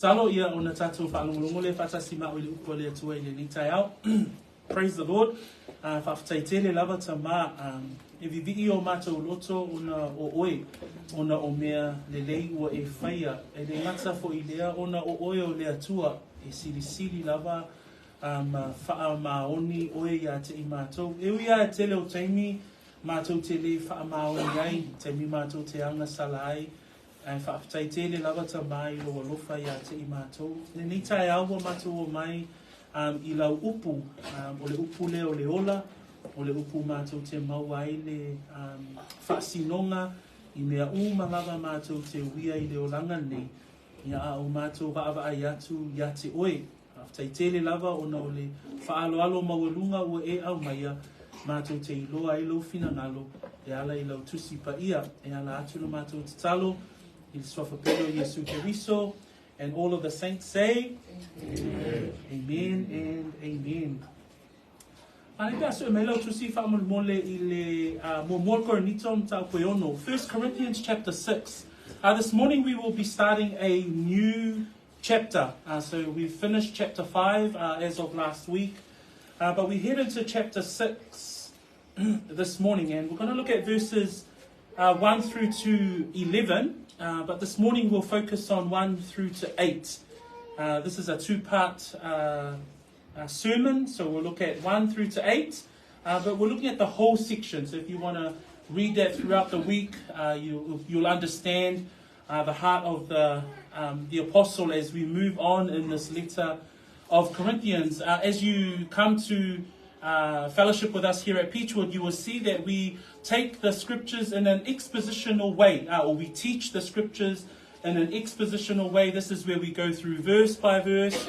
Talo ia o na tātou whaalongolongo le whatasi mao i le upo le atua i le nitai au. Praise the Lord. Whawhataitele lava ta mā. E vivi o mātou loto ona o oe. Ona o mea le lei ua e whaia. E le ngata fo i lea ona o oe o le atua. E sili lava wha maoni oe ia te i mātou. E ui a tele o taimi mātou te le wha maoni ai. Taimi mātou te anga salai. Ai whaaftaitele lava ta mai lo alofa ia te i mātou. Ne ni tae awa mātou o mai i lau upu, o le upu le o le ola, o le upu mātou te mauai le faamasinoga, i mea malava mātou te uia i le olanga nei, ia a o mātou vaava ai atu ia te oe. Whaaftaitele lava ona o le whaaloalo mawalunga ua e au maia, mātou te iloa i lo fina ngalo, e ala i lau tusi pa ia, e ala atu no mātou te talo, Il suo Pedro Jesu Keriso, and all of the saints say, Amen, amen and amen. Anita so melo to see famul mole ile mo Korinito ta koyono. 1 Corinthians chapter 6. This morning we will be starting a new chapter. So we finished chapter 5 as of last week, but we head into chapter 6 this morning, and we're going to look at verses 1 through to 11. But this morning we'll focus on 1 through to 8. This is a two-part sermon, so we'll look at 1 through to 8. But we're looking at the whole section, so if you want to read that throughout the week, you'll understand the heart of the apostle as we move on in this letter of Corinthians. As you come to fellowship with us here at Peachwood, you will see that we take the scriptures in an expositional way, or we teach the scriptures in an expositional way. This is where we go through verse by verse.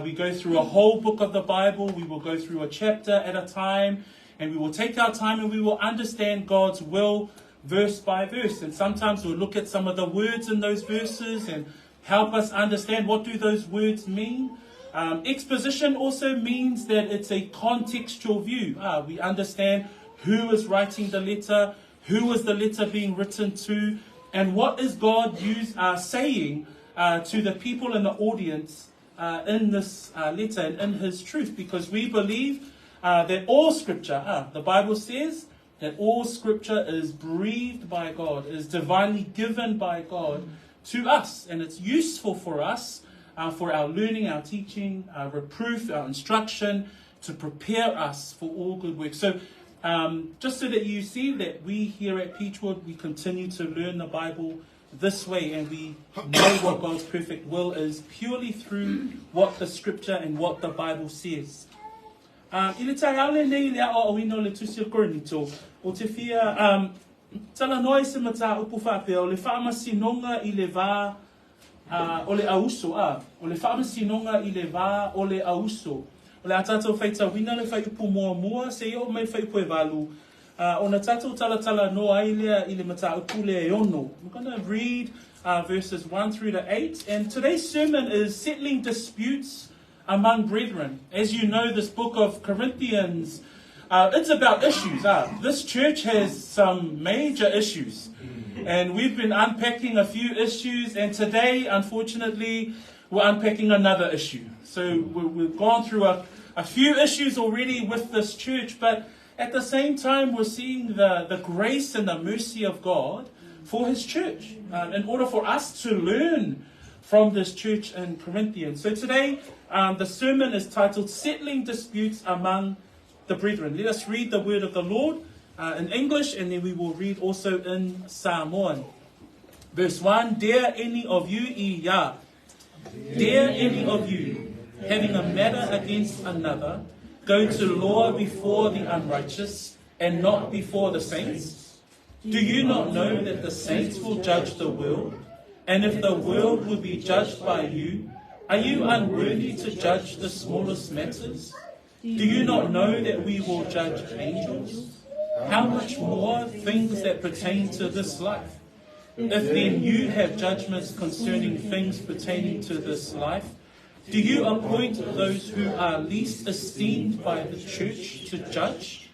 We go through a whole book of the Bible. We will go through a chapter at a time, and we will take our time and we will understand God's will verse by verse. And sometimes we'll look at some of the words in those verses and help us understand what do those words mean. Exposition also means that it's a contextual view. We understand who is writing the letter, who is the letter being written to, and what is God saying to the people in the audience in this letter and in his truth. Because we believe that all scripture, the Bible says that all scripture is breathed by God, is divinely given by God to us, and it's useful for us for our learning, our teaching, our reproof, our instruction, to prepare us for all good work. So just so that you see that we here at Peachwood, we continue to learn the Bible this way, and we know what God's perfect will is purely through what the scripture and what the Bible says. Ile taiale nei lea o awino le tusi o Korinito, o te fia tala noe se mata upu whapea, o le faamasinoga I le vā o le auso, o le faamasinoga I le vā o le auso. O le atatou whaita wina le whai upu mua se o mai whai poe walu. O na tatou tala no ai lea I le mata upu le eono. We're going to read verses 1 through to 8. And today's sermon is settling disputes among brethren. As you know, this book of Corinthians, it's about issues. This church has some major issues. And we've been unpacking a few issues. And today, unfortunately, we're unpacking another issue. So we've gone through a few issues already with this church, but at the same time, we're seeing the grace and the mercy of God for his church in order for us to learn from this church in Corinthians. So today, the sermon is titled Settling Disputes Among the Brethren. Let us read the word of the Lord in English, and then we will read also in Samoan. Verse 1, Dare any of you ia? Dare any of you, having a matter against another, go to law before the unrighteous and not before the saints? Do you not know that the saints will judge the world? And if the world will be judged by you, are you unworthy to judge the smallest matters? Do you not know that we will judge angels? How much more things that pertain to this life? If then you have judgments concerning things pertaining to this life, do you appoint those who are least esteemed by the church to judge?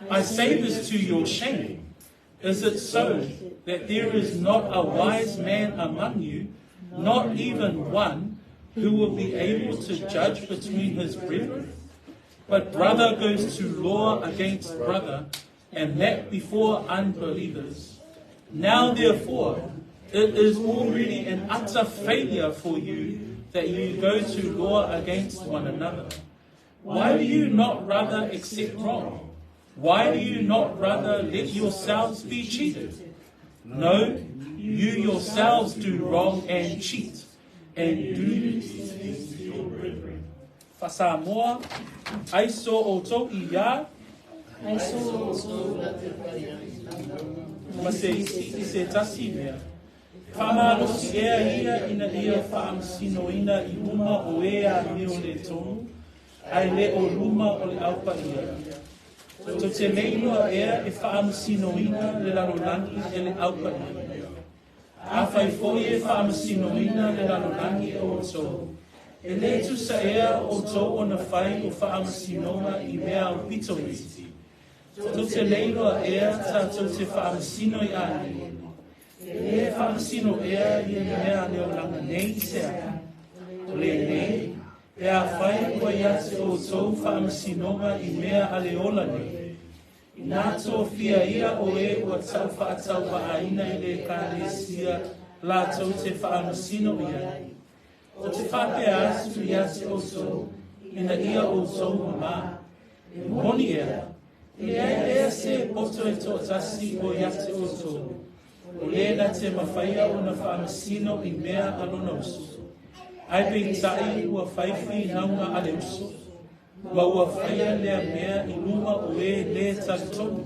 I say this to your shame. Is it so that there is not a wise man among you, not even one? who will be able to judge between his brethren? But brother goes to law against brother, and that before unbelievers. Now therefore, it is already an utter failure for you that you go to law against one another. Why do you not rather accept wrong? Why do you not rather let yourselves be cheated? No, you yourselves do wrong and cheat, and do this to your brethren. Fa Samoa, aiso o tau I ia, ma se isi se tasi mea. Whamalosi ia ina ia faamasinoga I uma o ea me o le tonu, ai le o luma o le aupa ia. To te leinoa ea e faamasinoga le lalolagi e le aupa ia. A whai foi e faamasinoga le lalolagi o tō. E le tusa ea o tō o na whai o faamasinoga I mea o pitoniti. To te leinoa ea tātou te faamasino I ani. E whamasino ea I mea leo langa nei se a. O le nei, e a whai ua iate o tō whamasinoga I mea a leola nei. I nā tō whia ia o e ua tau whaatau wa aina I le kāresia la tau te whamasino ia. O te whapea asu iate o tō, ina ia o tō mama. E moni ea, ea se poto e tō tasi o iate o tō. O lena te mawhaia o na whaamasino I mea alona usu. Ai pei tai ua whaiwhi naunga ale usu. Wa ua whaia lea mea I luma o e le tautonu.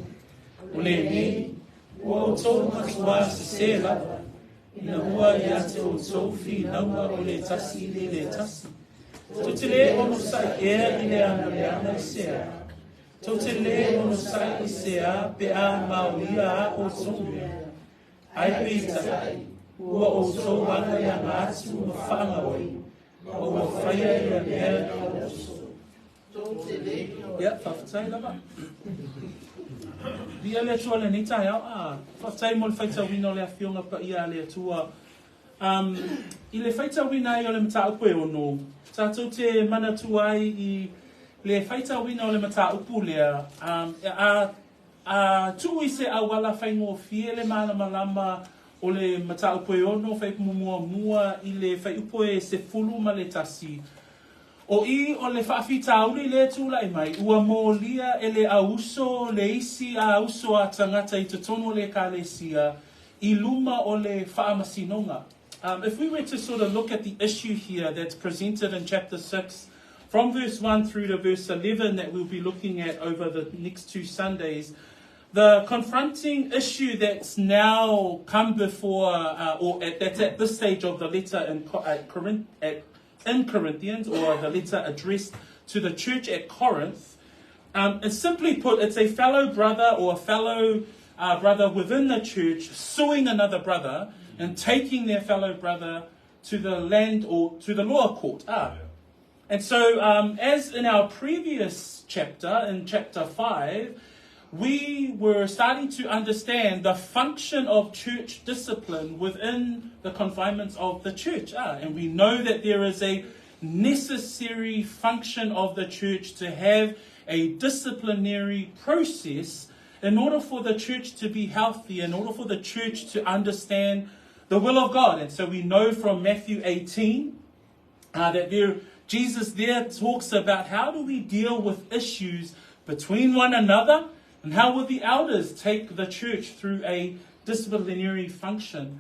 O le nei, ua o tōu matua se se lava. Ina ua I ate o tōu whi naunga o le tasi I le tasi. Tō te le ono sai ea I le ana leana I se a. Tō te le ono sai I se a pe a mauia a o tōu. Ai peitai, ua o tō wana ia ngātu ma whanga oi, o ua whaia ia mea o so. Ia, whawhatai lava. Ia lea tua le nitai au, whawhatai mo le whaita wina o le awhionga pa ia lea tua. I le whaita wina I o le mata upu e ono, tātou te mana tuai I le whaita wina o le mata upu lea, tui se awala whaingo fie le malama o le mata upoe ono whai mua I le whai upoe se fulu ma le tasi. O I o le whaafita uri le tūlai mai, ua mō lia e le auso le isi a auso a tangata I te tono le kālesia I luma o le faamasinoga. If we were to sort of look at the issue here that's presented in chapter 6, from verse 1 through to verse 11 that we'll be looking at over the next 2 Sundays, the confronting issue that's now come before, that's at this stage of the letter in Corinthians, or the letter addressed to the church at Corinth, is simply put, it's a fellow brother or a fellow brother within the church suing another brother and taking their fellow brother to the land or to the law court. And so, as in our previous chapter, in chapter 5, we were starting to understand the function of church discipline within the confinements of the church. And we know that there is a necessary function of the church to have a disciplinary process in order for the church to be healthy, in order for the church to understand the will of God. And so we know from Matthew 18 that Jesus there talks about how do we deal with issues between one another, and how will the elders take the church through a disciplinary function.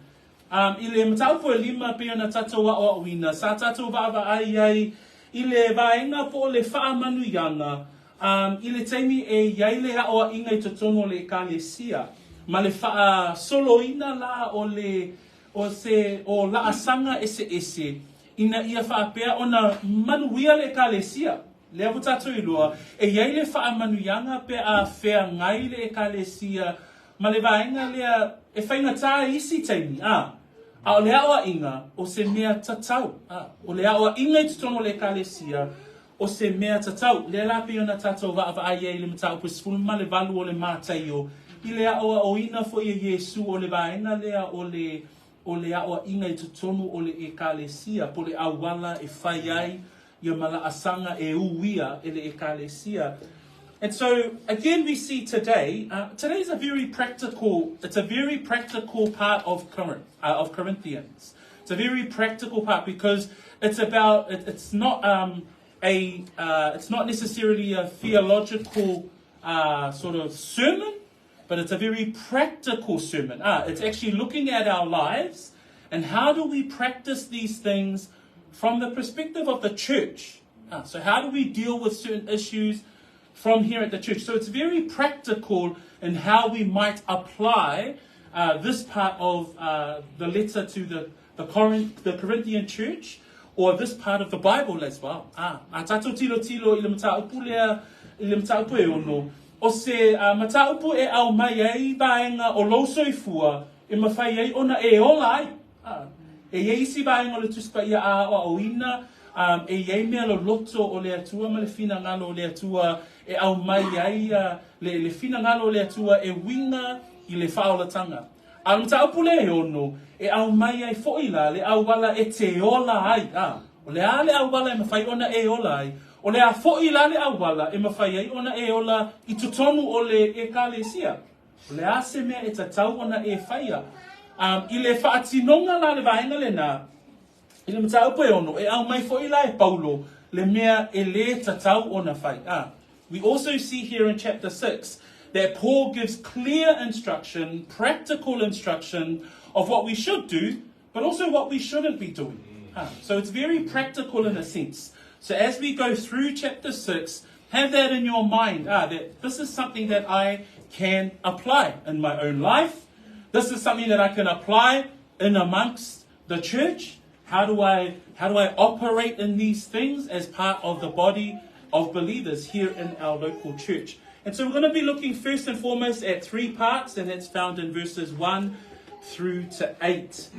I le mataupo e lima pia na tatou a wina, sa tatou vava ai I le vaenga po le faamasinoga, I le teimi e yaile a o inga I totono le kālesia, ma le soloina la o la asanga ese, ina ia whaapea o na manuia le kālesia. Lea wutatu I loa, e iei le whaamasinoga pe a whea ngai le kālesia, ma le vaenga lea e whaingatā isi teimi, a o le awa inga o se mea tatau, o le awa inga I tutono le kālesia o se mea tatau. Lea lapi o na tatou vaava ai le matau pusfulma le valu o le mātai o, I le awa o ina fo I Yesu o le vaenga lea o le o le awa inga I tutonu o le ekalesia, po le awala e whai ai, ia mala asanga e uia e le ekalesia. And so, again, we see today, today is a very practical part of Corinthians. It's a very practical part because it's about, it's not necessarily a theological sort of sermon, but it's a very practical sermon. It's actually looking at our lives and how do we practice these things from the perspective of the church. So how do we deal with certain issues from here at the church? So it's very practical in how we might apply this part of the letter to the Corinthian church, or this part of the Bible as well. Tato tilo tilo I le mataupu lea, I le mataupu e ono. O se mataupu e au mai ai vaenga o loso I fua, e mawhai ai ona e olai. E isi vaenga o le tuspa ia a o ina, e iei mea lo loto o le atua ma le fina ngalo o le atua e au mai ai le fina ngalo o le atua e winga I le whaolatanga. A le mataupu le e ono, e au mai ai foila, le au wala e te ola ai. O le a le au wala e mawhai ona e ola ai. O le a foila le au wala e mawhai ai ona e ola I tutonu o le ekalesia. O le a se mea e tatau ona e whaia. I le whaatinonga la le vaenga le nā. I le mataupu e ono, e au mai foila e paulo, le mea e le tatau ona whai. We also see here in chapter 6 that Paul gives clear instruction, practical instruction of what we should do, but also what we shouldn't be doing. So it's very practical in a sense. So as we go through chapter 6, have that in your mind, that this is something that I can apply in my own life. This is something that I can apply in amongst the church. How do I operate in these things as part of the body of believers here in our local church? And so we're going to be looking first and foremost at 3 parts, and that's found in verses 1 through to 8.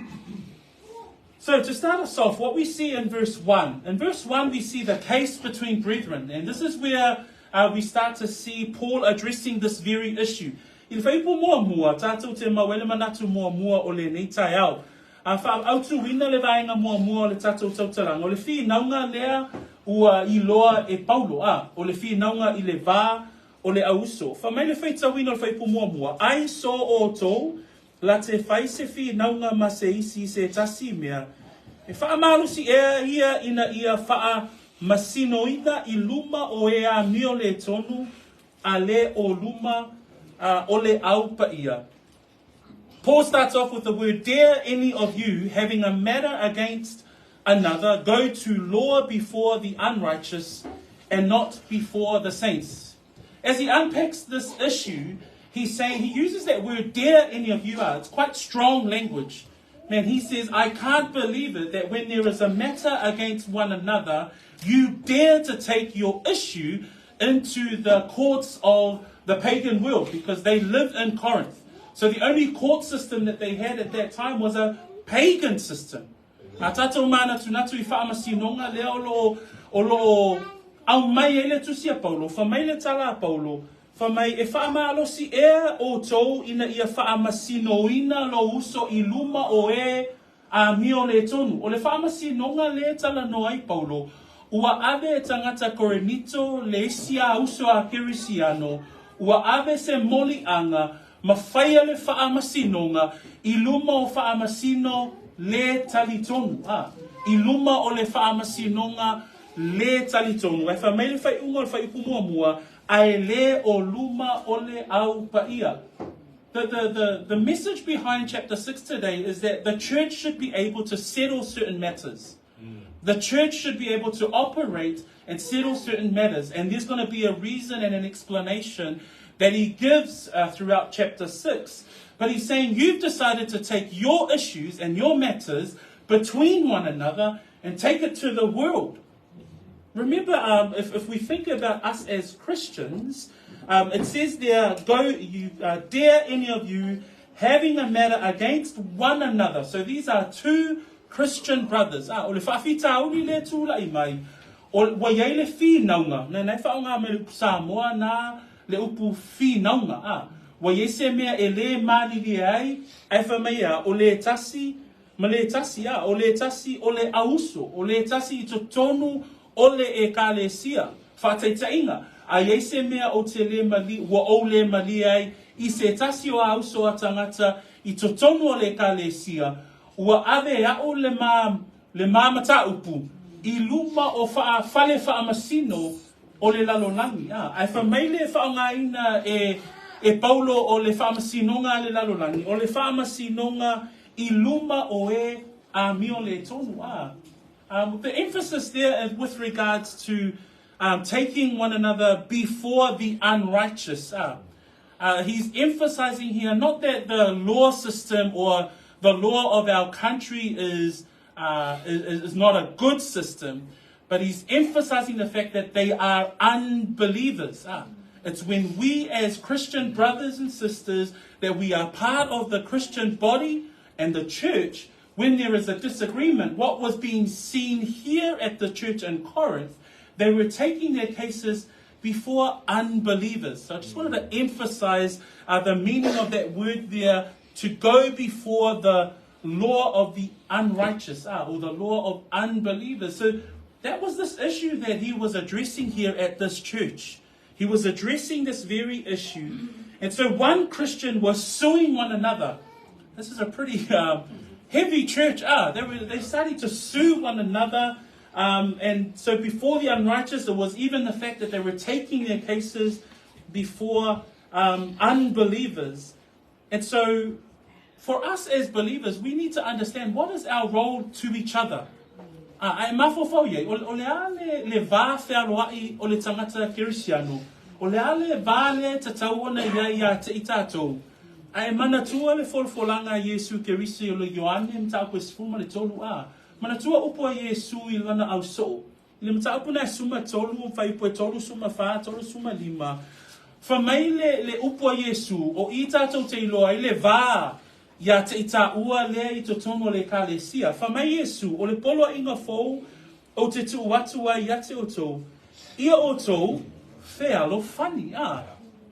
So to start us off, what we see in verse 1. In verse 1, we see the case between brethren. And this is where we start to see Paul addressing this very issue. Il whaipu mua tātou te mawele manatu mua o le nei tai au. Whaautu wina le vaenga mua le tātou tautaranga. O le whi naunga lea ua I loa e paulo. O le whi naunga I le vā o le auso. Whamai le whaita wina o le whaipu mua. Ai so o tō, la te whai se whi naunga ma se isi se tasi mea. E whaamalusi ia ina ia faamasinoga I luma o ea mio le tonu, a le o luma o le aupa ia. Paul starts off with the word, dare any of you, having a matter against another, go to law before the unrighteous and not before the saints. As he unpacks this issue, he's saying, he uses that word, dare any of you are. It's quite strong language. Man, he says, I can't believe it that when there is a matter against one another, you dare to take your issue into the courts of the pagan world, because they lived in Corinth. So the only court system that they had at that time was a pagan system. A tātou mana tunatu I faamasinoga lea o lo au mai ele tusia Paulo, whamai le tala Paulo, whamai e whaamalosi ea o tō ina ia whaamasinoina lo uso I luma o e a mio le tonu. O le whaamasinoga le tala no ai Paulo, ua ave e tangata Korinito le isia uso a Kirisiano, ua ave se moli anga, ma whaia le whaamasinoga, I luma o whaamasino le talitonu. I luma o le whaamasinoga le talitonu. E whamai le whai unga le whai upumua ai le o luma o le au paia. The message behind chapter 6 today is that the church should be able to settle certain matters. The church should be able to operate and settle certain matters. And there's going to be a reason and an explanation that he gives throughout chapter 6. But he's saying you've decided to take your issues and your matters between one another and take it to the world. Remember, if we think about us as Christians, it says there, dare any of you having a matter against one another. So these are 2 Christian brothers. O le whawhitauri le tūlai mai. O waiei le whinaunga. Nei whaonga me le Samoa na le upu whinaunga. Waiei se mea e le mani li ai, e whamea o le tasi, ma le tasi o le tasi o le auso, o le tasi I to tonu o le e kalesia. Whātaitainga, a eise mea o te le mali, wa o le mali ai, I se tasi o auso a tangata, I to tonu o le kalesia, ua ave a o le mata upu, I luma o whale faamasino o le lalolani. Ai whamaile whaongaina e paulo o le faamasinoga le lalolani, o le faamasinoga I luma o a mio le tonu. The emphasis there is with regards to taking one another before the unrighteous. He's emphasizing here not that the law system or the law of our country is not a good system, but he's emphasizing the fact that they are unbelievers. It's when we as Christian brothers and sisters, that we are part of the Christian body and the church, when there is a disagreement, what was being seen here at the church in Corinth, they were taking their cases before unbelievers. So I just wanted to emphasize the meaning of that word there, to go before the law of the unrighteous, or the law of unbelievers. So that was this issue that he was addressing here at this church. He was addressing this very issue. And so one Christian was suing one another. This is a pretty heavy church. They started to sue one another. And so before the unrighteous, there was even the fact that they were taking their cases before unbelievers. And so for us as believers, we need to understand what is our role to each other. Ai mafofau ye, o le ale le va wharoai o le tangata Kirisiano, o le ale vale tatau ona ia te itatou. Ai manatua le folfolanga Yesu Kirisi o le Ioane mtau koe sifuma le tolu a. Manatua upo Yesu I lana au so. Le mtau puna suma tolu, fai upo tolu suma fa, tolu suma lima. Famai le upo Yesu o itatou te iloa I le va. Ia te ita ua lea I to tono le kalesia. Whamai Yesu, o le polo inga fōu, o te tu watua ia te otou. Ia otou, whea lo whani,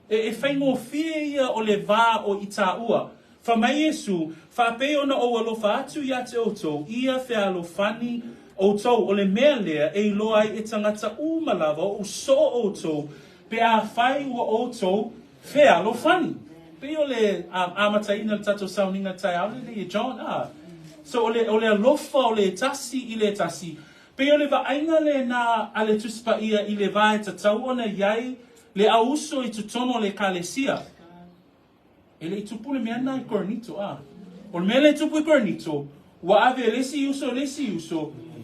E whaingo whie ia o le vā o ita ua. Whamai Yesu, whape ona o alofa atu ia te otou, ia whea lo whani otou, o le mea lea, e loa I tangata umalawa, o so otou, pe a whai ua otou, whea lo whani. Peo le amataina le tato sauninga tai au le John So ole alofa o le tasi I le tasi. Peo le vaenga le na ale tuspa ia I le vae tatau ona iai le auso I tutono le kalesia. E le tupu le meana I Korinito O le mea le tupu I Korinito, wa ave lesi uso,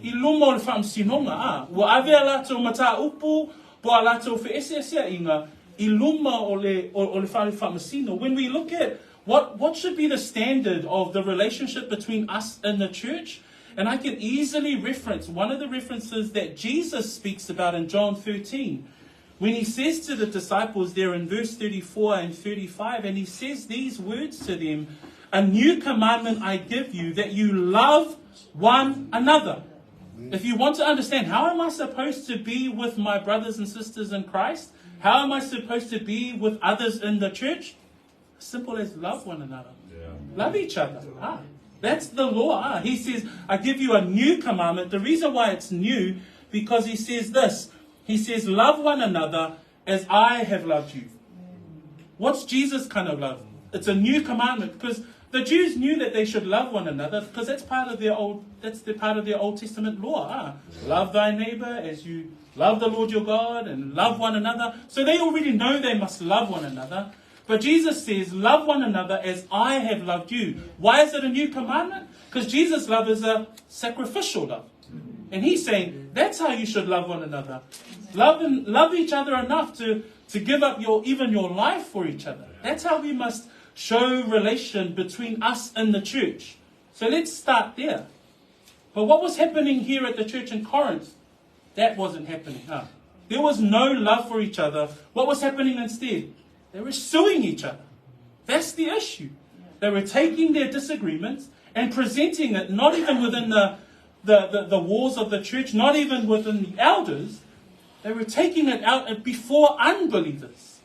I luma o le faamasinoga Wa ave alato mata upu, po alato fe ese inga, iluma o le faamasino. When we look at what should be the standard of the relationship between us and the church, and I can easily reference one of the references that Jesus speaks about in John 13, when he says to the disciples there in verse 34 and 35, and he says these words to them, "A new commandment I give you, that you love one another." If you want to understand, how am I supposed to be with my brothers and sisters in Christ? How am I supposed to be with others in the church? Simple as love one another. Love each other. That's the law. He says, I give you a new commandment. The reason why it's new, because he says this. He says, love one another as I have loved you. What's Jesus' kind of love? It's a new commandment, because the Jews knew that they should love one another, because that's part of their Old Testament law. Love thy neighbor as you love the Lord your God, and love one another. So they already know they must love one another. But Jesus says, love one another as I have loved you. Why is it a new commandment? Because Jesus' love is a sacrificial love. And he's saying, that's how you should love one another. Love each other enough to give up even your life for each other. That's how we must show relation between us and the church. So let's start there. But what was happening here at the church in Corinth? That wasn't happening. There was no love for each other. What was happening instead? They were suing each other. That's the issue. They were taking their disagreements and presenting it not even within the walls of the church, not even within the elders. They were taking it out before unbelievers.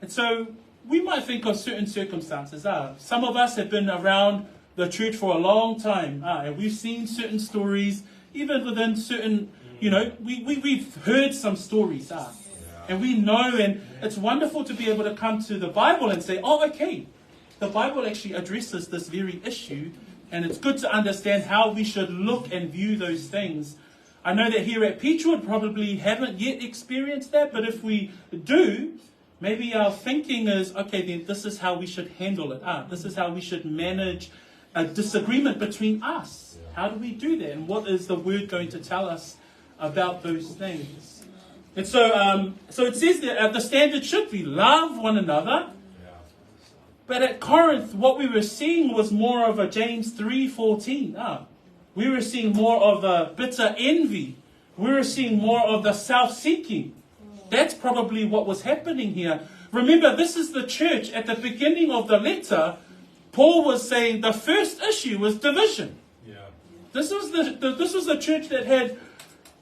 And so we might think of certain circumstances. Some of us have been around the church for a long time. And we've seen certain stories, even within certain, we've heard some stories. And we know, and it's wonderful to be able to come to the Bible and say, oh, okay, the Bible actually addresses this very issue. And it's good to understand how we should look and view those things. I know that here at Peachwood probably haven't yet experienced that, but if we do, maybe our thinking is, okay, then this is how we should handle it. This is how we should manage a disagreement between us. How do we do that? And what is the word going to tell us about those things? And so it says that the standard should be love one another. But at Corinth, what we were seeing was more of a James 3:14. We were seeing more of a bitter envy. We were seeing more of the self-seeking. That's probably what was happening here. Remember, this is the church. At the beginning of the letter, Paul was saying the first issue was division. This was the church that had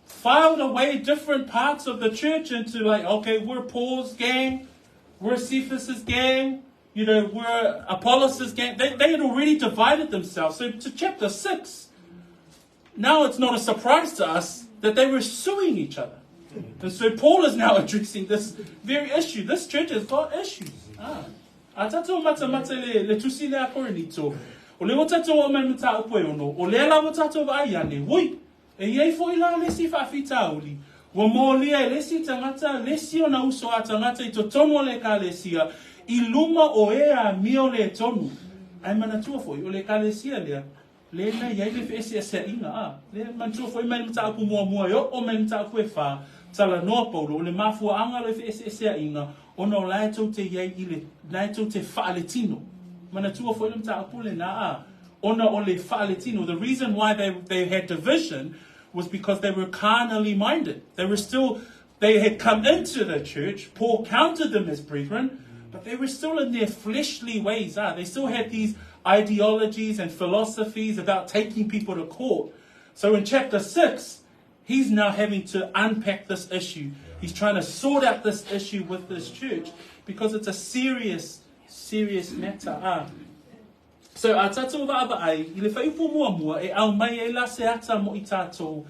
filed away different parts of the church into like, okay, we're Paul's gang, we're Cephas's gang, we're Apollos' gang. They had already divided themselves. So to chapter 6, now it's not a surprise to us that they were suing each other. And so Paul is now addressing this very issue. This church has got issues. Atato mata le tusi le Korinito. O le tato o man mata o poeono. O le ala tato va iane. Oi. E ye foi la le si fa fitauli. Wo mo le le si tangata le si ona uso atangata I to tomo le kalesia. I luma o ea mio le tonu. Ai mana tua foi o le kalesia le. Le na ye le fesi ese inga. Le man tua foi man mata ku mo yo o man mata ku fa. Tala no Paulo o le mafua anga le fesi ese inga. Ono lai tau te ye ile lai tau te faaletino. Mana tua foi le mata ku le na Ono o le faaletino. The reason why they had division was because they were carnally minded. They had come into the church. Paul counted them as brethren, but they were still in their fleshly ways. They still had these ideologies and philosophies about taking people to court. So in chapter 6, he's now having to unpack this issue. He's trying to sort out this issue with this church because it's a serious matter. So a tatou wa'aba ai, I le whaipo mua e au mai e la se ata mo I tatou,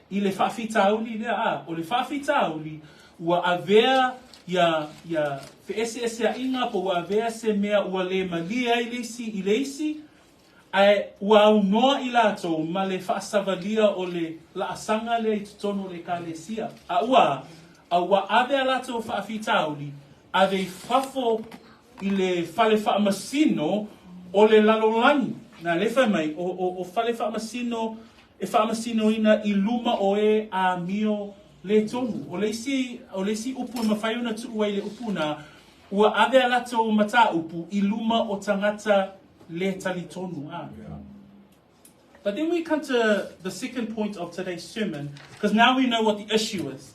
I le whawhitauli lea o le whawhitauli, ua avea ia ese a inga po ua avea se mea ua le malia I leisi, ai ua au noa I latou ma le whaasavalia o le la asanga le I tutono le kalesia. Ua avea latou whawhitauli, ave whafo I le whale faamasino, o le lalolani, na lefa mai, o whale whaamasino, e whaamasino ina I luma o e a mio le tonu. O leisi upu mawhaiona tu ue le upu na, ua ave alato mata upu, I luma o tangata le tali tonu. But then we come to the second point of today's sermon, because now we know what the issue is.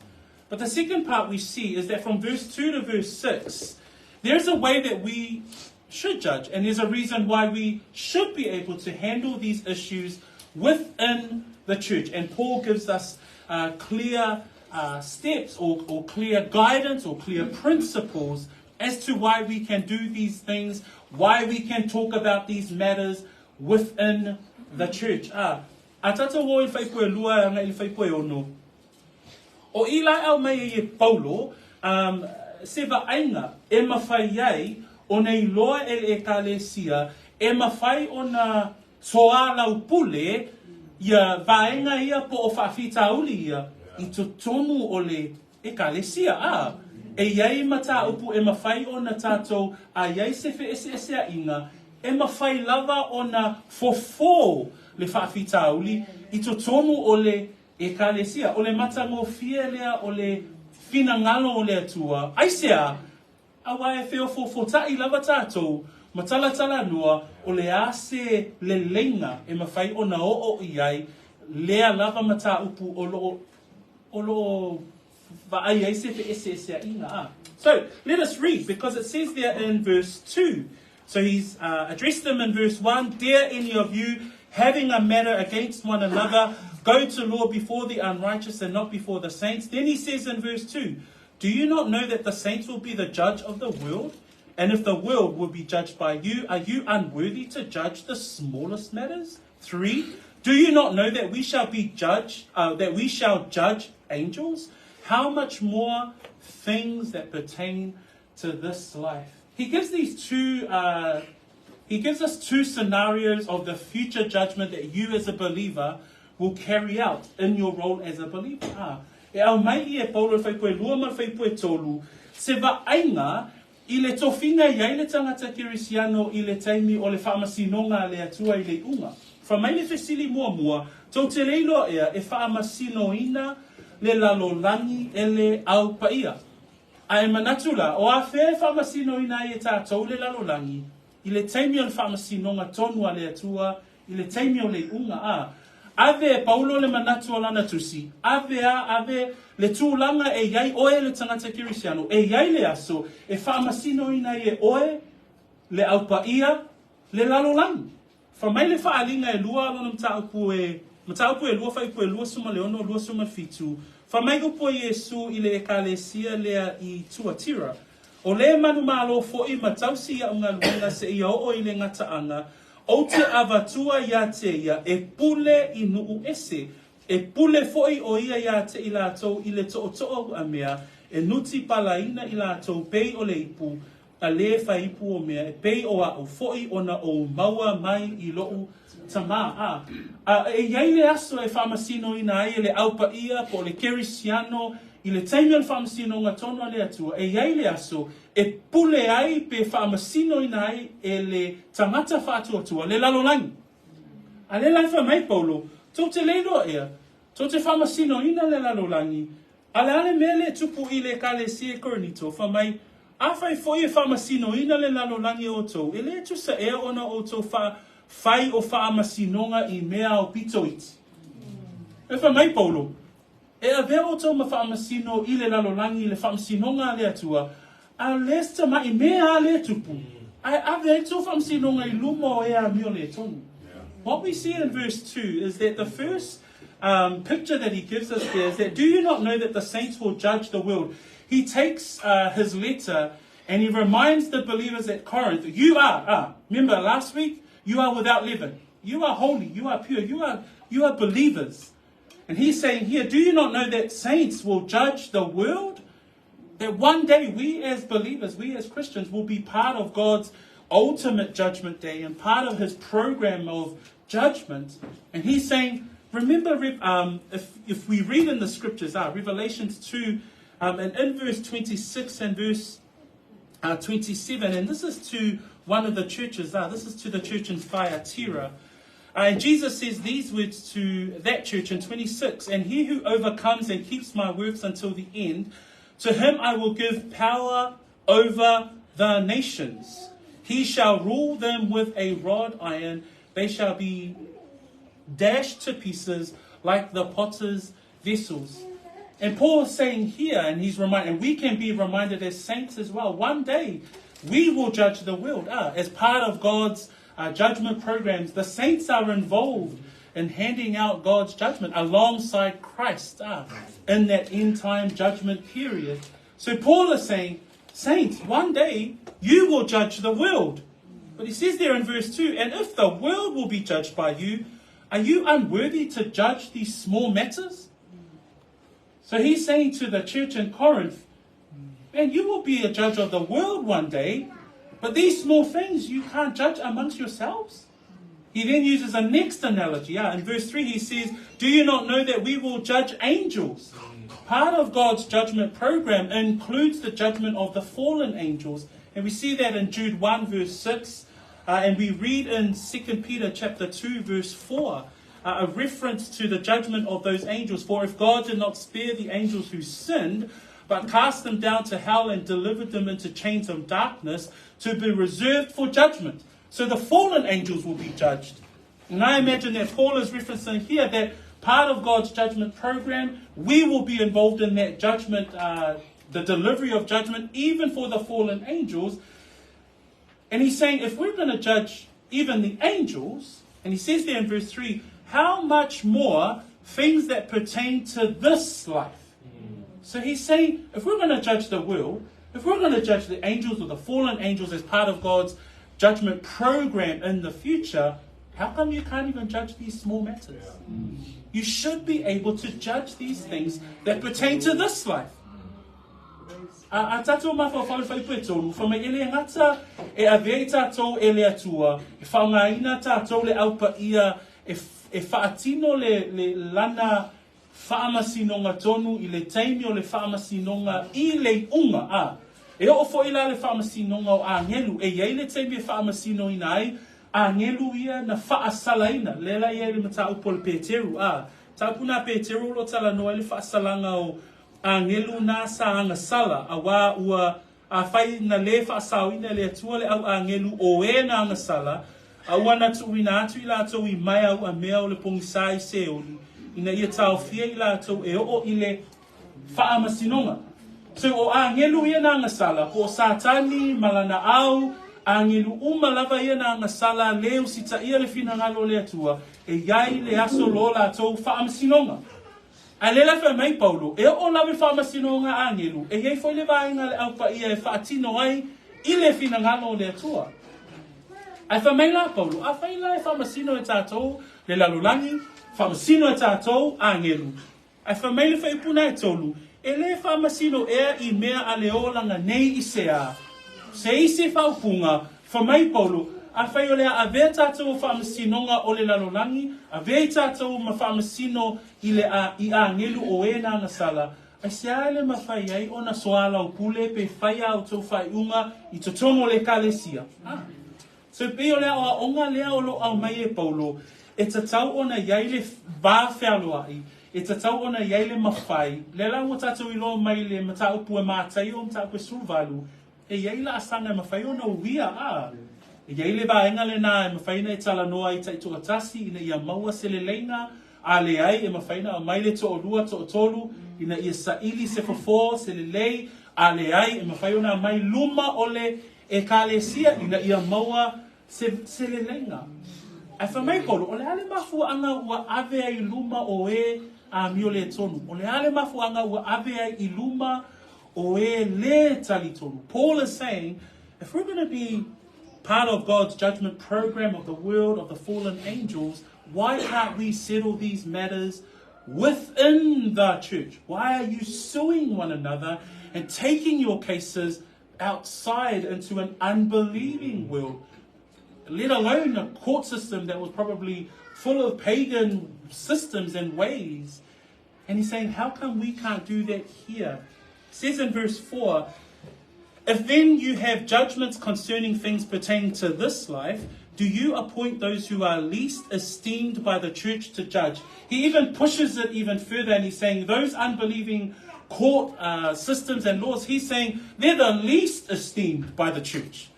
But the second part we see is that from verse 2 to verse 6, there's a way that we should judge, and there's a reason why we should be able to handle these issues within the church. And Paul gives us clear steps or clear guidance or clear principles as to why we can do these things, why we can talk about these matters within the church. Atata wo I whaipoe lua anga I whaipoe ono. O ila au mai e Paulo, seva ainga e mawhai ai o nei loa e kalesia, e mawhai o na soa lau pule, ia vaenga ia po o whawhitauli ia, I to tomu o le e kalesia. E iai mata upu e mawhai o na tātou, a iai sefe ese a inga, e mawhai lava o na fofo le whawhitauli, I to tomu o le e kalesia, o le matango fie lea o le fina ngalo o le atua. Aisea, awa e feo fofotai lava tātou, matalatala noa, o le ase le lenga e mawhai o na o iai, lea lava mata upu o lo vaai ai sefe ese a inga. So, let us read, because it says there in verse 2. So he's addressed them in verse 1, Dare any of you, having a matter against one another, go to law before the unrighteous and not before the saints. Then he says in verse 2, Do you not know that the saints will be the judge of the world? And if the world will be judged by you, are you unworthy to judge the smallest matters? 3, do you not know that we shall be judged, that we shall judge angels? How much more things that pertain to this life? He gives these two. He gives us two scenarios of the future judgment that you as a believer will carry out in your role as a believer. E au mai I e Paulo whai koe lua ma whai koe tolu, se wa ainga I le tofinga iai le tangata kirisiano I le taimi o le faamasinoga le atua I le unga. Fra mai le fesili mua, tau te leilo ea e faamasinoina le lalolangi e le au paia. Ai manatula, o a whea faamasinoina I e tātou le lalolangi, I le taimi o le faamasinoga tonua le atua, I le taimi o le unga Ave Paulo le manatu o lana tusi. Ave le tūlanga e iai oe le tangata kirisiano. E iai le aso e whaamasinoina I e oe le aupaia le lalolangi. Fra mai le whaalinga e lua alona mataupu e lua whaipu e lua suma leono, lua suma fitu. Fra mai upo Iesu I le ekalesia lea I Tuatira. O le manu malo fo I matausi ia unga luenga se ia o I le ngataanga. O te avatua ia te ia e pule I nuu ese. E pule foi o ia ia te I lātou I le to'o a mea. E nuti palaina I lātou pei o le ipu. A le whaipu o mea. E pei o au foi ona o maua mai I loo tama. E iai le aso e whamasino ina ai le aupa ia po le kerisiano. I le taimi al whamasino ngā tono le atua. E iai le aso e pule ai pe whaamasino ina ai e le tangata whaatuatua, le lalolangi. A le lai mai Paulo, tau te leiro ea, tau te whaamasino ina le lalolangi, a le ale mele tupu I le kalesia Korinito, whamai, a whai foi e whaamasino ina le lalolangi o tau, e le tusa ea ona o tau whai o whaamasinoga I mea o pitoiti. E whamai Paulo, e a vea o tau ma whaamasino I le lalolangi, le whaamasinoga le atua, a lesta mai mea le tupu. Ai ave to whaamsinonga I luma o ea mio le tonu. What we see in verse 2 is that the first picture that he gives us there is that, do you not know that the saints will judge the world? He takes his letter and he reminds the believers at Corinth, you are, remember last week, you are without leaven. You are holy, you are pure, you are believers. And he's saying here, do you not know that saints will judge the world? That one day we as believers, we as Christians will be part of God's ultimate judgment day and part of his program of judgment. And he's saying, remember if we read in the scriptures, Revelations 2, and in verse 26 and verse 27, and this is to one of the churches, this is to the church in Thyatira. And Jesus says these words to that church in 26, and he who overcomes and keeps my works until the end, to him I will give power over the nations. He shall rule them with a rod iron. They shall be dashed to pieces like the potter's vessels. And Paul is saying here, and he's reminded, and we can be reminded as saints as well, one day we will judge the world. As part of God's judgment programs, the saints are involved in handing out God's judgment alongside Christ in that end time judgment period. So Paul is saying, saints, one day you will judge the world. But he says there in verse 2, and if the world will be judged by you, are you unworthy to judge these small matters? So he's saying to the church in Corinth, man, you will be a judge of the world one day, but these small things you can't judge amongst yourselves. He then uses a next analogy. In verse 3 he says, do you not know that we will judge angels? Part of God's judgment program includes the judgment of the fallen angels. And we see that in Jude 1 verse 6. And we read in 2 Peter chapter 2 verse 4. A reference to the judgment of those angels. For if God did not spare the angels who sinned, but cast them down to hell and delivered them into chains of darkness to be reserved for judgment. So the fallen angels will be judged. And I imagine that Paul is referencing here that part of God's judgment program, we will be involved in that judgment, the delivery of judgment, even for the fallen angels. And he's saying, if we're going to judge even the angels, and he says there in verse 3, how much more things that pertain to this life? So he's saying, if we're going to judge the world, If we're going to judge the angels or the fallen angels as part of God's judgment program in the future, how come you can't even judge these small matters? You should be able to judge these things that pertain to this life. A tātou mawhawhawhai pui tonu, whamai ele ngata e awei tātou ele atua, e whaungaina tātou le aupa ia, e whaatino le lana faamasinoga tonu, i le taimi o le faamasinoga i le unga. E o fo ila le faamasinoga o a ngelu, e iei le taimi e faamasino ina ai, a ngelu ia na faasalaina, lela ia le mata upo le Peteru. Tāpuna Peteru lo tala noa le faasalanga o a ngelu na sa anga sala, a wā ua a whai na le faasawina le atua le au a ngelu o e na anga sala, a ua na tuina atu i lātou i mai au a mea o le pongisai se olu, ina ia tau fia i lātou e o i le faamasinoga. So o a ngelu ia na anga sala, po satani malana au, a ngelu lava ia na anga sala leo sita ia le finangalo le atua, e iai le aso lo lātou faamasinoga. A lela wha mai Paulo, e o lawe whamasinoga a ngelu, e iei foi le vaenga le aupa ia e whaatino ai, i le finangalo le atua. Ai wha mai la Paulo, a whai la e whamasino e tātou, le lalolangi, whamasino e tātou a ngelu. Ai wha mai le whaipuna e tolu, e le whamasino ea i mea a le olanga nei i se a. Se i se whaupunga, wha mai Paulo, a whai o lea a vea tātou whamasinoga o le lalolangi, a vea tātou ma whamasino i a ngelu o e nanga sala, ai se ale ma whai ai o na soala o pule pe whai au tau whai unga i totongo le kalesia. So pe o lea o onga lea o lo au mai e Paulo, e tatau o na iai le vā whialoa ai, e tatau o na iai le mawhai, le lau o tātou i lo mai le mata upu e mātai o mta upu e sulvalu, e iai la asanga e mawhai o na uia E iai le vaenga le nā e mawhaina e tala noa i taitua tasi, ina ia maua se le leina, a le ai e mawhaina o mai le to o lua, to o tolu, ina ia saili se fofo, se le lei, a le ai e mawhaina mai luma o le e ka le sia, ina ia maua se le leina. Ai whamai polo, o le ale mafu anga ua ave ai luma o e a mio le tonu. O le ale mafu anga ua ave ai i luma o e le tali tonu. Paul is saying, if we're going to be part of God's judgment program of the world of the fallen angels, why can't we settle these matters within the church? Why are you suing one another and taking your cases outside into an unbelieving world? Let alone a court system that was probably full of pagan systems and ways. And he's saying, how come we can't do that here? It says in verse 4, if then you have judgments concerning things pertaining to this life, do you appoint those who are least esteemed by the church to judge? He even pushes it even further, and he's saying those unbelieving court systems and laws, he's saying they're the least esteemed by the church.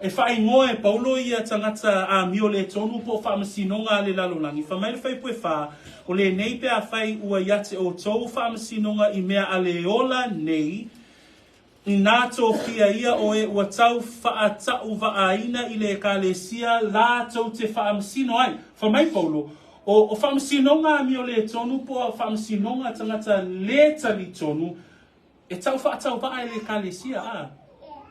E whai ngoe paulo ia tangata a mio le tonu po whamasinoga le lalolangi. Whamai le whai pue wha, o le nei pe a whai ua iate o tau whamasinoga I mea a le ola nei, I nātou kia ia o e ua tau whaatau vaaina I le kalesia la tau te whaamasino ai. Whamai paulo, o whamasinoga a mio le tonu po a whamasinoga tangata le tali tonu, e tau whaatau vaai le kalesia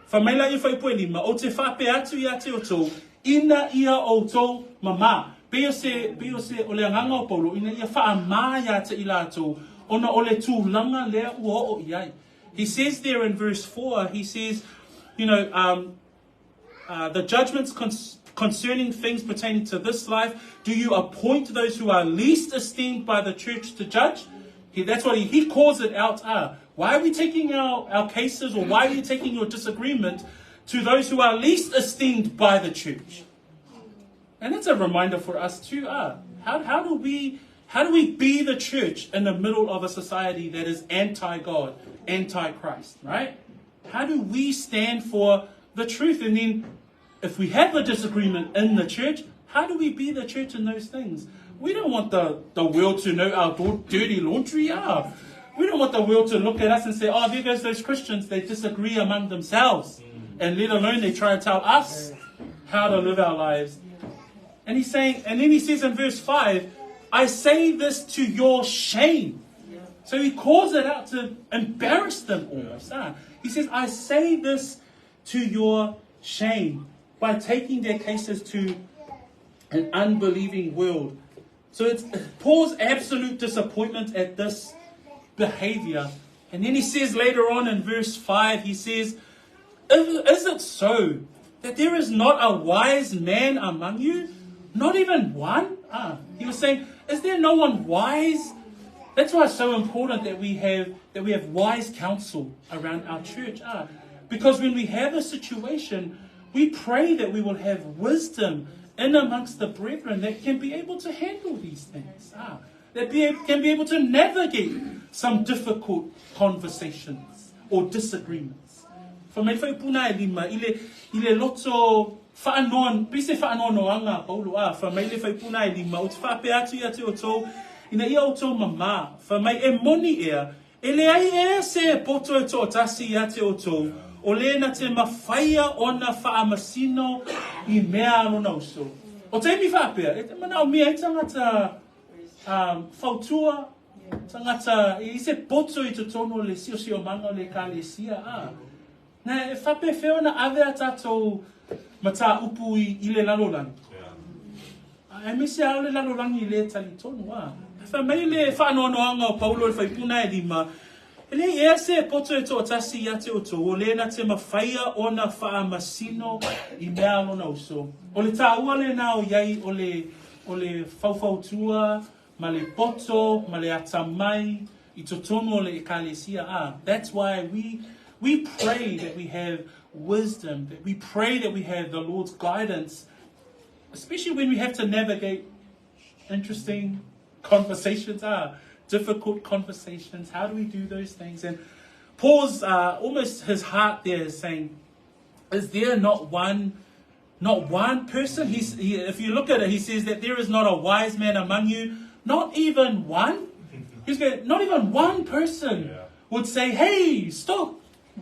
Whamaila I whai pue lima, o te whape atu ia te o tau, ina ia o tau mama. Peo se o le anganga o paulo, ina ia wha mā ia te ila tau, ona o le tūlanga lea ua o iai. He says there in verse 4, he says, the judgments concerning things pertaining to this life, do you appoint those who are least esteemed by the church to judge? That's what he calls it out. Why are we taking our cases, or why are you taking your disagreement to those who are least esteemed by the church? And it's a reminder for us too. How do we be the church in the middle of a society that is anti-God, anti-Christ, right? How do we stand for the truth? And then if we have a disagreement in the church, how do we be the church in those things? We don't want the world to know our dirty laundry. We don't want the world to look at us and say, oh, there goes those Christians, they disagree among themselves. And let alone they try to tell us how to live our lives. And he's saying, and then he says in verse 5, I say this to your shame. So he calls it out to embarrass them almost. He says, I say this to your shame by taking their cases to an unbelieving world. So it's Paul's absolute disappointment at this behavior. And then he says later on in verse 5, he says, is it so that there is not a wise man among you? Not even one? He was saying, is there no one wise? That's why it's so important that we have wise counsel around our church. Because when we have a situation, we pray that we will have wisdom in amongst the brethren that can be able to handle these things. That can be able to navigate some difficult conversations or disagreements. For me, whaipuna e lima, ile loto whaanoan, pise whaanoanoanga paulo for me le whaipuna e lima, o te whape atu ia te o tō, ina ia o tō mama, for me e moni ea, e le ai e se poto e tō tasi ia te o tō, o le na te mawhaia ona faamasino I mea anona uso. O te mi whapea, e te mana o mea I tangata whautua, tangata, I se poto I te tono le sio manga le ka le sia. Na e whape wheo na ave a tātou mata upu I le lalolangi. E me se au le lalolangi I le tali tono. Wha mei le whaanoanoanga o Paulo le whaipuna e lima, ele e se poto e tō tasi ia te o tō, o le na te mawhaia o na faamasino I mea anona uso. O le tāua le nā o iai o le whauwhautua, ma le poto, ma le atamai, I totono o le ekalesia. That's why we pray that we have wisdom, that we pray that we have the Lord's guidance, especially when we have to navigate interesting conversations, difficult conversations. How do we do those things? And Paul's almost his heart there is saying, is there not one person? If you look at it, he says that there is not a wise man among you, not even one. He's going, not even one person would say, hey, stop.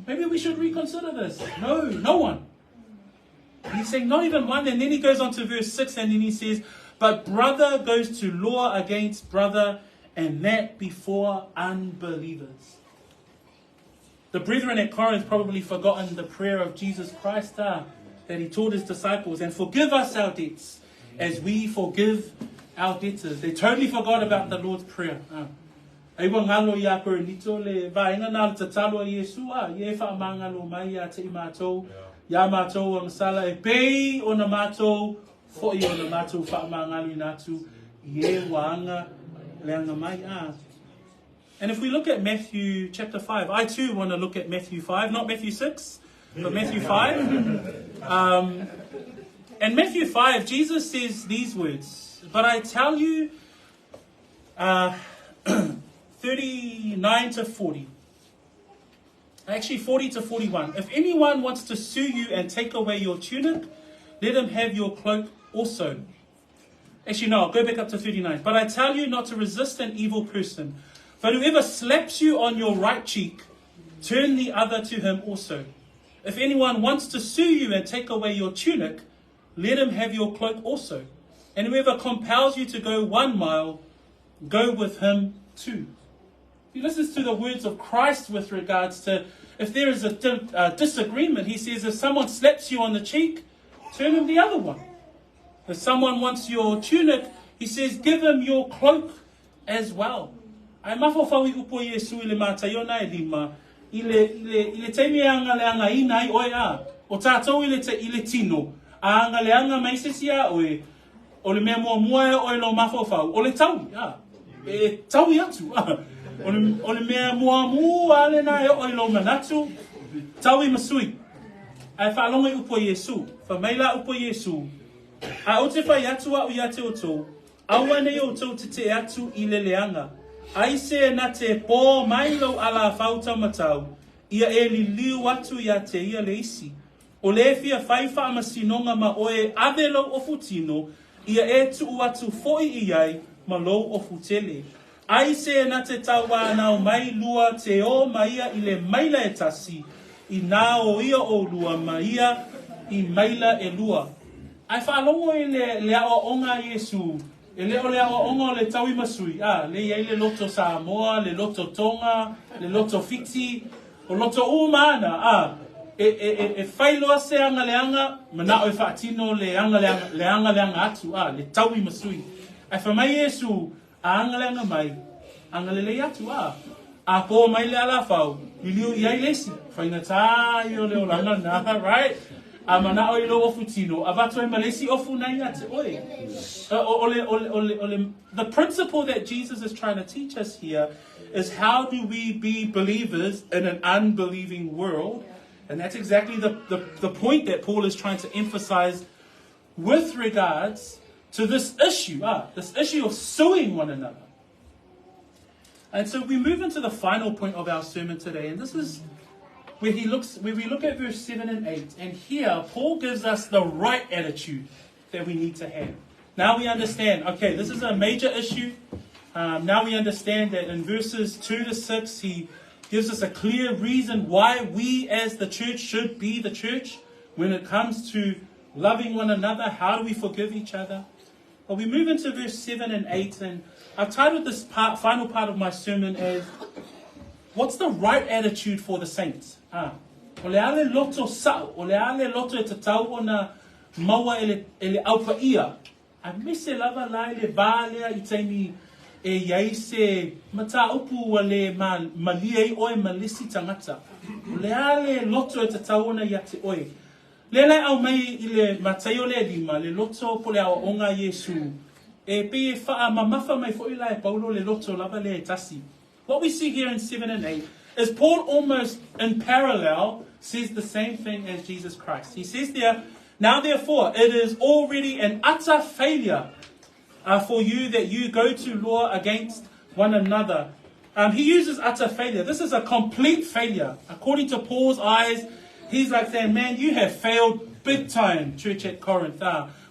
Maybe we should reconsider this. No one. He's saying not even one. And then he goes on to verse 6 and then he says, but brother goes to law against brother, and that before unbelievers. The brethren at Corinth probably forgotten the prayer of Jesus Christ that he taught his disciples, and forgive us our debts as we forgive our debtors. They totally forgot about the Lord's prayer. Ewa ngalo ia Korinito le vaenga nal tatalo Yesu ye fa mangalo mai a te imato ya mato o masala e pei o na mato fo I o na mato fa mangalo inatu ye wanga leanga mai And if we look at Matthew chapter 5, I too want to look at Matthew 5, not Matthew 6, but Matthew 5. And Matthew 5, Jesus says these words, but I tell you, 39 to 40. Actually, 40 to 41. If anyone wants to sue you and take away your tunic, let him have your cloak also. Actually, no, I'll go back up to 39. But I tell you not to resist an evil person. But whoever slaps you on your right cheek, turn the other to him also. If anyone wants to sue you and take away your tunic, let him have your cloak also. And whoever compels you to go 1 mile, go with him 2. He listens to the words of Christ with regards to if there is a disagreement. He says if someone slaps you on the cheek, turn him the other one. If someone wants your tunic, he says give him your cloak as well. Ai mafo upo Yesu ile matayona e lima ile temi anga le anga ina I oia o tatou ile tino anga le anga mai sesia oe o le mea mua o lo mafo o le tau e tau atu o le mea mua le na o lo manatu tau I masui ai whaalonga upo Yesu fa maila upo Yesu a o te whai atu au ia te o tō aua nei o tō te atu I le leanga ai se na te pō mailo ala whauta matau ia e li liu atu ia te ia le isi o le fia whai faamasinoga ma oe avelo o futino ia e tuu atu foi I ai ma lo o futele ai se na te taua nao mai lua te o maia I le maila e tasi I nā o ia o lua maia I maila e lua ai whaalongo I le ao onga Yesu E le ole a onga le taui masui. Le iei le loto Samoa, le loto Tonga, le loto Fiti, o loto umana. E whailoa se anga leanga, mana o e whaatino le anga leanga atu. Le taui masui. Ai whamai Yesu, a anga leanga mai, anga le lei atu. A po mai le ala whau, I liu iai lesi. Whainga tai o le olanga na, right? A mana o ilo ofu tino, a watu e malesi ofu nai ate oe. The principle that Jesus is trying to teach us here is how do we be believers in an unbelieving world? And that's exactly the point that Paul is trying to emphasize with regards to this issue of suing one another. And so we move into the final point of our sermon today, and this is where we look at verse 7 and 8. And here, Paul gives us the right attitude that we need to have. Now we understand, okay, this is a major issue. Now we understand that in verses 2 to 6, he gives us a clear reason why we as the church should be the church when it comes to loving one another. How do we forgive each other? But we move into verse 7 and 8, and I've titled this final part of my sermon as, what's the right attitude for the saints? O le ale loto sao, o le ale loto e tatau o na maua ele aupa ia. A mise lava lai le valea I taimi e iai se mata upu wa le malia I oe malisi tangata. O le ale loto e tatau o na iate oe. Le lai au mai I le mataio le lima, le loto po le au onga Yesu. E pe e faa mamafa mai fo I lai paulo le loto lava le tasi. What we see here in 7 and 8 is Paul almost in parallel says the same thing as Jesus Christ. He says there, now therefore it is already an utter failure for you that you go to law against one another. He uses utter failure. This is a complete failure. According to Paul's eyes, he's like saying, man, you have failed big time, church at Corinth.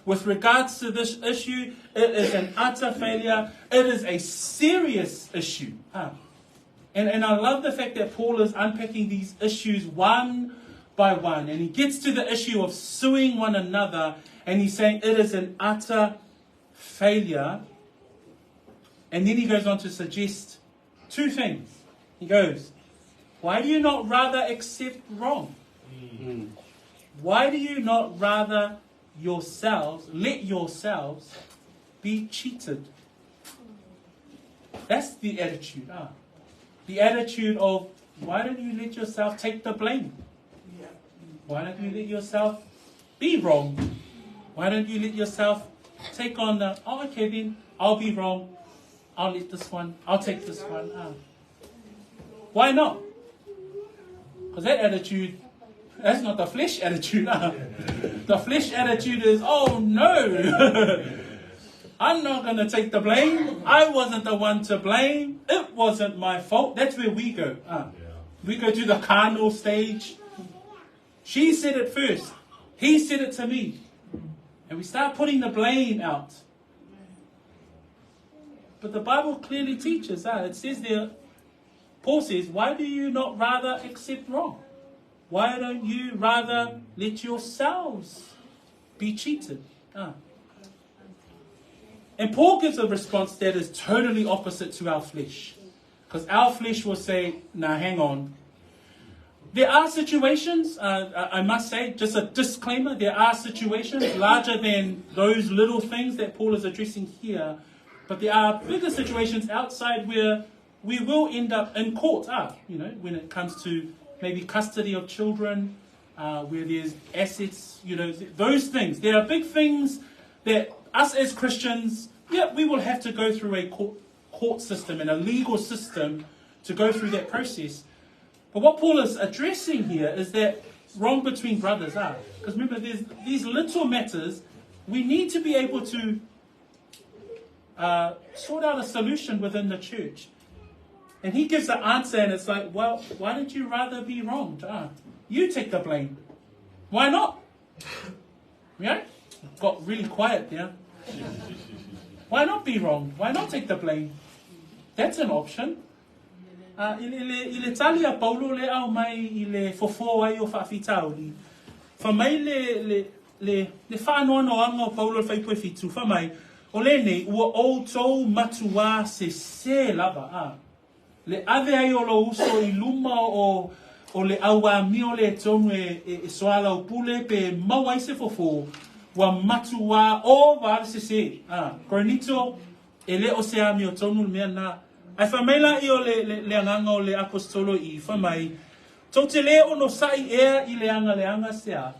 With regards to this issue, it is an utter failure. It is a serious issue. And I love the fact that Paul is unpacking these issues one by one. And he gets to the issue of suing one another. And he's saying it is an utter failure. And then he goes on to suggest two things. He goes, why do you not rather accept wrong? Why do you not rather let yourselves be cheated? That's the attitude. The attitude of, why don't you let yourself take the blame? Why don't you let yourself be wrong? Why don't you let yourself take on the, okay then, I'll be wrong. I'll let this one, I'll take this one. Why not? Because that attitude, that's not the flesh attitude. The flesh attitude is, oh no. I'm not going to take the blame. I wasn't the one to blame. It wasn't my fault. That's where we go. We go to the carnal stage. She said it first. He said it to me. And we start putting the blame out. But the Bible clearly teaches. It says there, Paul says, why do you not rather accept wrong? Why don't you rather let yourselves be cheated? And Paul gives a response that is totally opposite to our flesh. Because our flesh will say, nah, hang on. There are situations, I must say, just a disclaimer, there are situations larger than those little things that Paul is addressing here. But there are bigger situations outside where we will end up in court, when it comes to maybe custody of children, where there's assets, those things. There are big things that us as Christians, we will have to go through a court system and a legal system to go through that process. But what Paul is addressing here is that wrong between brothers. Because remember, there's these little matters, we need to be able to sort out a solution within the church. And he gives the answer, and it's like, well, why don't you rather be wronged? You take the blame. Why not? Got really quiet there. Why not be wronged? Why not take the blame? That's an option. Ile talia Paulo le au mai ile fofo ai o whaafitau li. Fa mai le whaanoa no anga o Paulo le whaipue fitu. Fa mai, O le nei, ua o tau matua se lava. Le ave ai o lo uso I luma o le awa mio le tonu e soala o pule pe mawai se fofo. Wa matua o vale se. Korinito, e le o se ami o tonu mea na. Ai whamaila I o le anganga o le apostolo I whamai. Tau te le ono sai I le anga sea.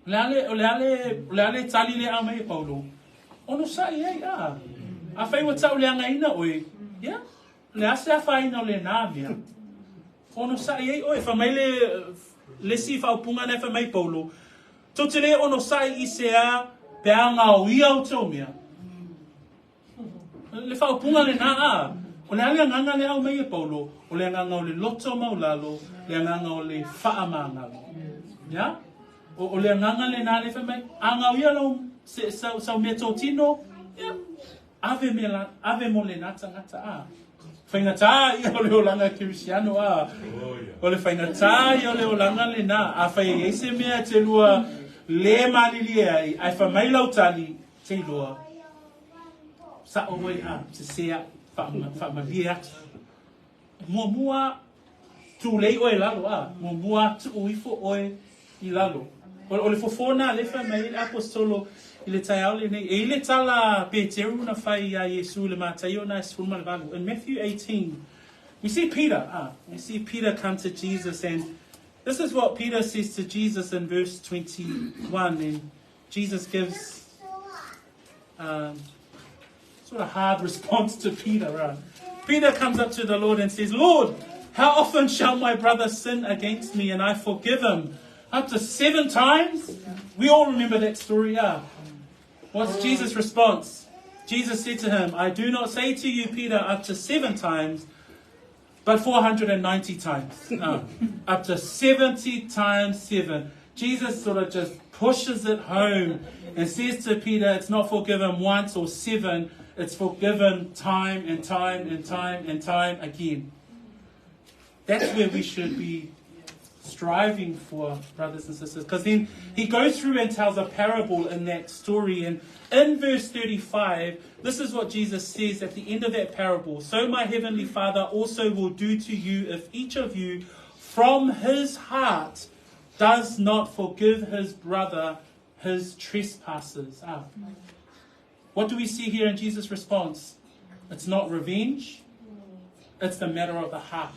Le ale tali le ama E Paulo. Ono sai A whaiwa tau le anga ina oe. Yeah. Le ase a whaina o le nāmia. Ono sai oe. Whamai le si whaupunga ne whamai Paulo. Tau te le ono sai I sea pe anga o ia o tau mea. Le whaupunga le nā O le ale anganga le au mai E Paulo. O le anganga o le loto maulalo. Le anganga o le whaamangalo. Ya? O le anganga le nā le whamai. Anga o ia lau sau mea tō tino. Ya? Ave mo le nata ngata Whaingatā I o le olanga Kirisiano O le whaingatā I o le olanga le nā. A whai ese mea te lua le malili ai. Ai whamai lau tali te lua. Sa o wei te sea whamavia atu. Mua tūlei oe lalo Mua tu uifo oe I lalo. O le fofona le whamai le apostolo I le tai au le nei. E le tala Peteru na whai a Yesu le mātai o na esfulma le valu. In Matthew 18, we see Peter. We see Peter come to Jesus, and this is what Peter says to Jesus in verse 21. And Jesus gives sort of hard response to Peter. Peter comes up to the Lord and says, Lord, how often shall my brother sin against me and I forgive him? Up to 7 times? We all remember that story. What's Jesus' response? Jesus said to him, I do not say to you, Peter, up to 7 times, but 490 times. Up to 70 times 7. Jesus sort of just pushes it home and says to Peter, it's not forgiven once or 7, it's forgiven time and time and time and time again. That's where we should be striving for, brothers and sisters. Because then he goes through and tells a parable in that story. And in verse 35, this is what Jesus says at the end of that parable. So my heavenly Father also will do to you if each of you from his heart does not forgive his brother his trespasses. What do we see here in Jesus' response? It's not revenge. It's the matter of the heart.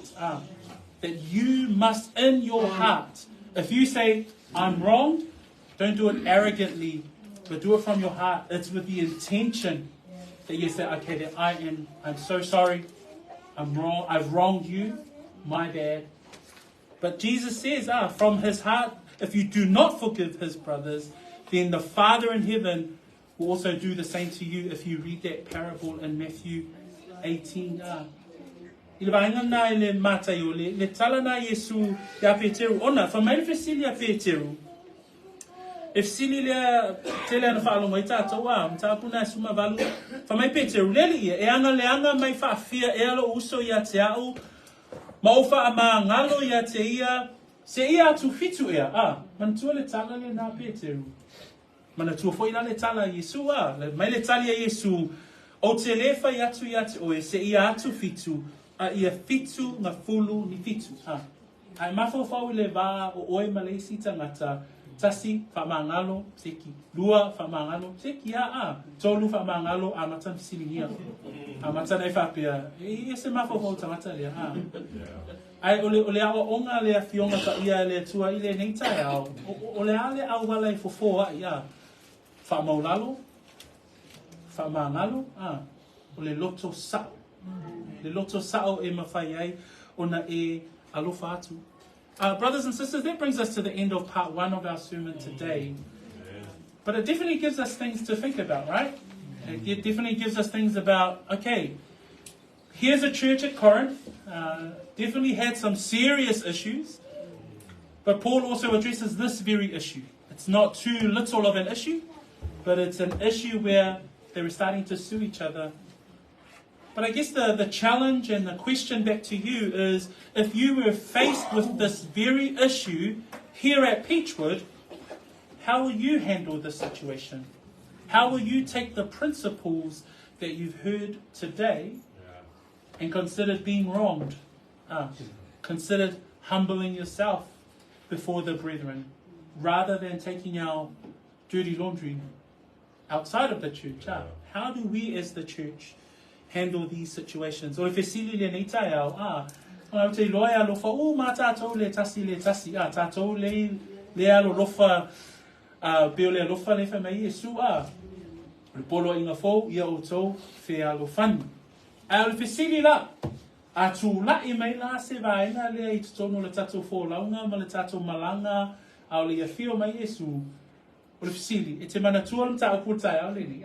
That you must, in your heart, if you say, I'm wronged, don't do it arrogantly, but do it from your heart. It's with the intention that you say, okay, that I'm so sorry, I'm wrong, I've wronged you, my bad. But Jesus says, from his heart, if you do not forgive his brothers, then the Father in heaven will also do the same to you if you read that parable in Matthew 18. I le vaenga na le mātai o le tala na Yesu ia Peteru. Ona, whamairi whesili a Peteru. E whesili lea te lea na whaalonga I tātou mtāpuna e suma valu. Whamai Peteru, lele ia, e anga mai whaafia e alo uso ia te au. Ma o wha ama ngalo ia te ia, se ia atu fitu ea. Mantua le tala le na Peteru. Mana tua fo ina le tala Yesu mai le tali a Yesu. O te lefa I atu ia te oe, se ia atu fitu. Ia fitu ngā fulu ni fitu. Ai mawhawhau le wā o oe malesi tangata. Tasi whamangalo seki. Lua whamangalo seki Tolu whamangalo a matan fisilingia. A matan e whapea. E se mawhawhau tangata lea. Ai ole awa onga lea fionga ka ia lea tua I le neitai au. Ole ale au wala I fofoa ia. Whamaulalo. Whamangalo. Ole loto sao. Le loto sao e mawhai ai, ona e alofa atu. Brothers and sisters, that brings us to the end of part 1 of our sermon today. But it definitely gives us things to think about, right? It definitely gives us things about, okay, here's a church at Corinth, definitely had some serious issues, but Paul also addresses this very issue. It's not too little of an issue, but it's an issue where they were starting to sue each other. But I guess the challenge and the question back to you is, if you were faced with this very issue here at Peachwood, how will you handle this situation? How will you take the principles that you've heard today and considered being wronged? Considered humbling yourself before the brethren, rather than taking our dirty laundry outside of the church. How do we as the church handle these situations? Or if it's silly le tai au, I te loia lofa, mā tātou le tasi, tātou le alo lofa, peo le lofa le whamai Yesu, le polo inga fōu, ia o tō, whea alo whani. Au le whesiri la, a tū lai mai la se vaenga le i tutono le tātou fōlaunga, ma le tātou malanga, au le ia whio mai Yesu, o le whesiri, e te mana tua mta au kūtai au le ni,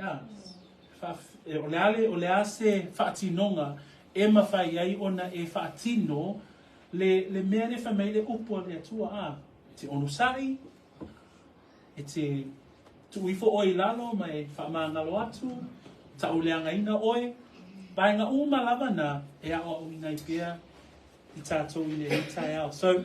o le ase whaatinonga, e mawhai ai ona e whaatino, le mea ne whamei le upo le atua, te onusai, e te tuifo oi lalo, mai whaamangalo atu, ta uleanga ina oi, bainga lava na e a o inai pia, I tātou I le tai au. So,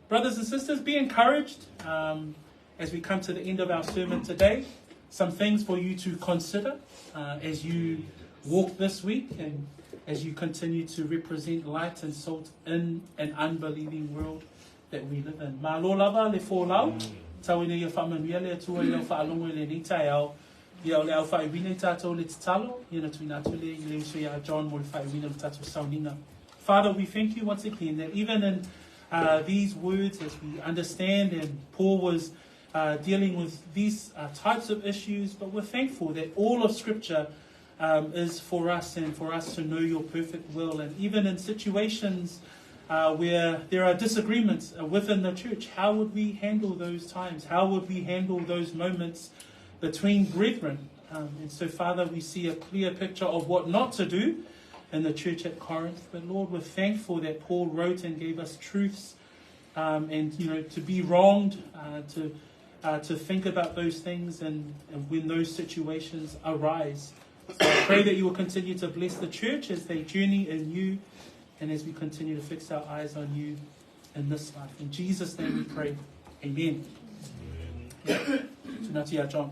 brothers and sisters, be encouraged as we come to the end of our sermon today. Some things for you to consider as you walk this week and as you continue to represent light and salt in an unbelieving world that we live in. Ma lo lava le fōlau, tau ina ia whamanuia le atua I leo whaalongo le ni tai au, ia o le au whaiwine tātou le tatalo, ia na tuina atu le I le uso ia John mo le whaiwine le tātou sauninga. Father, we thank you once again that even in these words, as we understand, and Paul was dealing with these types of issues, but we're thankful that all of Scripture is for us and for us to know your perfect will. And even in situations where there are disagreements within the church, how would we handle those times? How would we handle those moments between brethren? And so, Father, we see a clear picture of what not to do in the church at Corinth. But Lord, we're thankful that Paul wrote and gave us truths and, to be wronged, to think about those things and when those situations arise. So I pray that you will continue to bless the church as they journey in you and as we continue to fix our eyes on you in this life. In Jesus' name we pray. Amen. Tuna tia John.